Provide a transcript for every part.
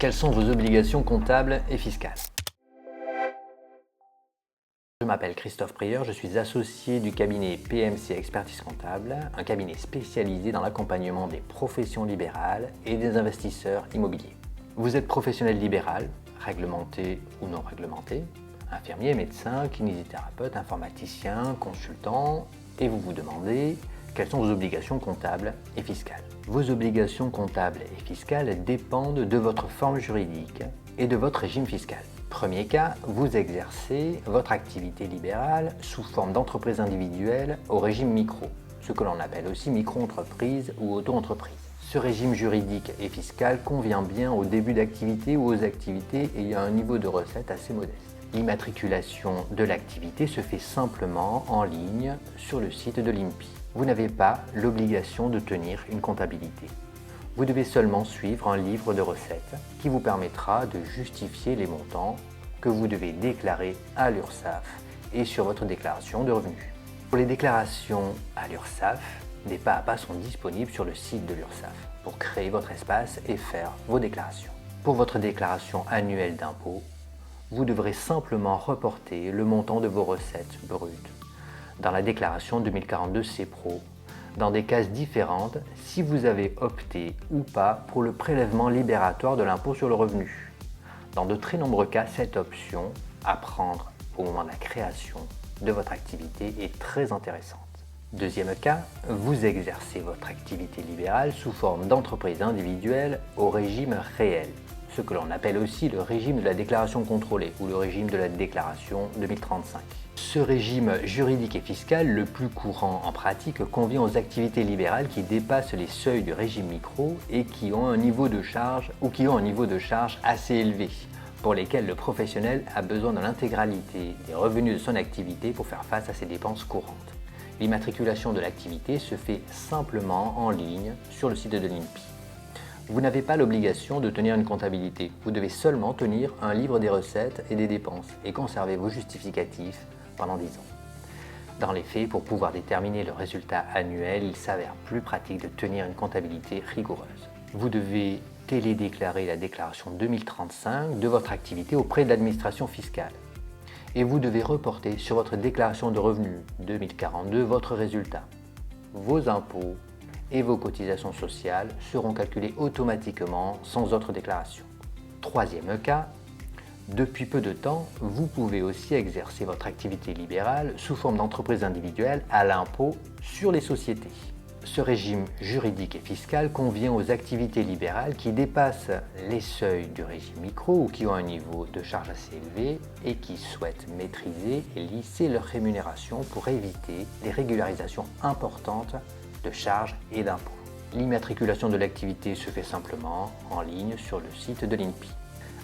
Quelles sont vos obligations comptables et fiscales? Je m'appelle Christophe Prieur, je suis associé du cabinet PMC Expertise Comptable, un cabinet spécialisé dans l'accompagnement des professions libérales et des investisseurs immobiliers. Vous êtes professionnel libéral, réglementé ou non réglementé, infirmier, médecin, kinésithérapeute, informaticien, consultant, et vous vous demandez quelles sont vos obligations comptables et fiscales. Vos obligations comptables et fiscales dépendent de votre forme juridique et de votre régime fiscal. Premier cas, vous exercez votre activité libérale sous forme d'entreprise individuelle au régime micro, ce que l'on appelle aussi micro-entreprise ou auto-entreprise. Ce régime juridique et fiscal convient bien au début d'activité ou aux activités ayant un niveau de recette assez modeste. L'immatriculation de l'activité se fait simplement en ligne sur le site de l'INPI. Vous n'avez pas l'obligation de tenir une comptabilité. Vous devez seulement suivre un livre de recettes qui vous permettra de justifier les montants que vous devez déclarer à l'URSSAF et sur votre déclaration de revenus. Pour les déclarations à l'URSSAF, des pas à pas sont disponibles sur le site de l'URSSAF pour créer votre espace et faire vos déclarations. Pour votre déclaration annuelle d'impôt, vous devrez simplement reporter le montant de vos recettes brutes dans la déclaration 2042 CPRO, dans des cases différentes si vous avez opté ou pas pour le prélèvement libératoire de l'impôt sur le revenu. Dans de très nombreux cas, cette option à prendre au moment de la création de votre activité est très intéressante. Deuxième cas, vous exercez votre activité libérale sous forme d'entreprise individuelle au régime réel, ce que l'on appelle aussi le régime de la déclaration contrôlée ou le régime de la déclaration 2035. Ce régime juridique et fiscal le plus courant en pratique convient aux activités libérales qui dépassent les seuils du régime micro et qui ont un niveau de charge assez élevé, pour lesquels le professionnel a besoin de l'intégralité des revenus de son activité pour faire face à ses dépenses courantes. L'immatriculation de l'activité se fait simplement en ligne sur le site de l'INPI. Vous n'avez pas l'obligation de tenir une comptabilité, vous devez seulement tenir un livre des recettes et des dépenses et conserver vos justificatifs pendant 10 ans. Dans les faits, pour pouvoir déterminer le résultat annuel, il s'avère plus pratique de tenir une comptabilité rigoureuse. Vous devez télédéclarer la déclaration 2035 de votre activité auprès de l'administration fiscale. Et vous devez reporter sur votre déclaration de revenus 2042 votre résultat. Vos impôts et vos cotisations sociales seront calculées automatiquement sans autre déclaration. Troisième cas, depuis peu de temps, vous pouvez aussi exercer votre activité libérale sous forme d'entreprise individuelle à l'impôt sur les sociétés. Ce régime juridique et fiscal convient aux activités libérales qui dépassent les seuils du régime micro ou qui ont un niveau de charge assez élevé et qui souhaitent maîtriser et lisser leur rémunération pour éviter des régularisations importantes de charges et d'impôts. L'immatriculation de l'activité se fait simplement en ligne sur le site de l'INPI.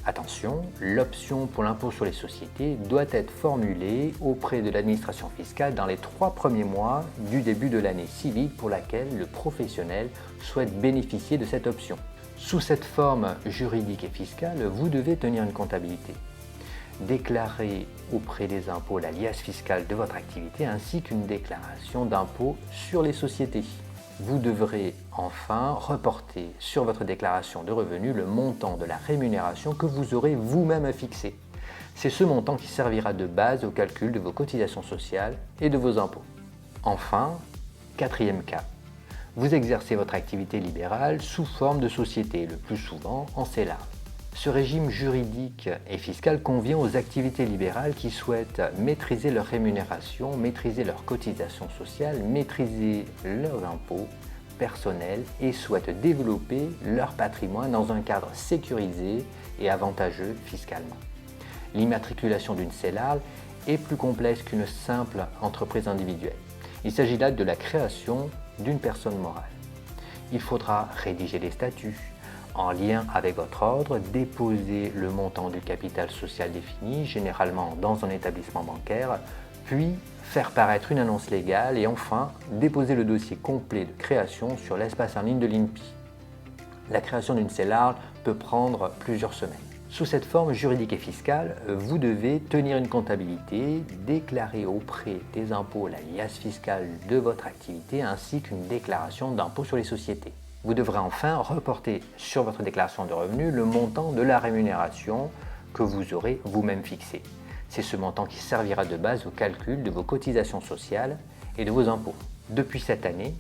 Attention, l'option pour l'impôt sur les sociétés doit être formulée auprès de l'administration fiscale dans les 3 premiers mois du début de l'année civile pour laquelle le professionnel souhaite bénéficier de cette option. Sous cette forme juridique et fiscale, vous devez tenir une comptabilité. Déclarer auprès des impôts la liasse fiscale de votre activité ainsi qu'une déclaration d'impôt sur les sociétés. Vous devrez enfin reporter sur votre déclaration de revenus le montant de la rémunération que vous aurez vous-même fixé. C'est ce montant qui servira de base au calcul de vos cotisations sociales et de vos impôts. Enfin, quatrième cas, vous exercez votre activité libérale sous forme de société, le plus souvent en CELAR. Ce régime juridique et fiscal convient aux activités libérales qui souhaitent maîtriser leur rémunération, maîtriser leurs cotisations sociales, maîtriser leurs impôts personnels et souhaitent développer leur patrimoine dans un cadre sécurisé et avantageux fiscalement. L'immatriculation d'une CELAR est plus complexe qu'une simple entreprise individuelle. Il s'agit là de la création d'une personne morale. Il faudra rédiger les statuts, en lien avec votre ordre, déposer le montant du capital social défini, généralement dans un établissement bancaire, puis faire paraître une annonce légale et enfin déposer le dossier complet de création sur l'espace en ligne de l'INPI. La création d'une CELAR peut prendre plusieurs semaines. Sous cette forme juridique et fiscale, vous devez tenir une comptabilité, déclarer auprès des impôts la liasse fiscale de votre activité ainsi qu'une déclaration d'impôt sur les sociétés. Vous devrez enfin reporter sur votre déclaration de revenus le montant de la rémunération que vous aurez vous-même fixé. C'est ce montant qui servira de base au calcul de vos cotisations sociales et de vos impôts. Depuis cette année,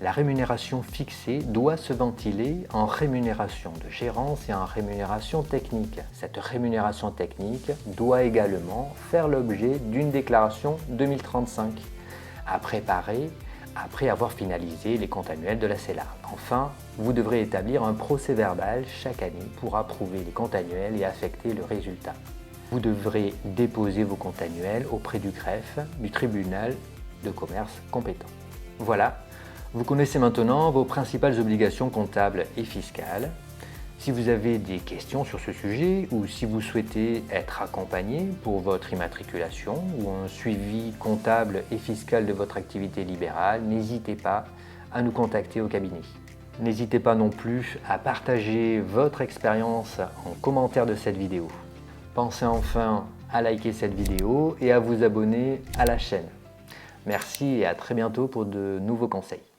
la rémunération fixée doit se ventiler en rémunération de gérance et en rémunération technique. Cette rémunération technique doit également faire l'objet d'une déclaration 2035 à préparer après avoir finalisé les comptes annuels de la CELARL. Enfin, vous devrez établir un procès-verbal chaque année pour approuver les comptes annuels et affecter le résultat. Vous devrez déposer vos comptes annuels auprès du greffe du tribunal de commerce compétent. Voilà, vous connaissez maintenant vos principales obligations comptables et fiscales. Si vous avez des questions sur ce sujet ou si vous souhaitez être accompagné pour votre immatriculation ou un suivi comptable et fiscal de votre activité libérale, n'hésitez pas à nous contacter au cabinet. N'hésitez pas non plus à partager votre expérience en commentaire de cette vidéo. Pensez enfin à liker cette vidéo et à vous abonner à la chaîne. Merci et à très bientôt pour de nouveaux conseils.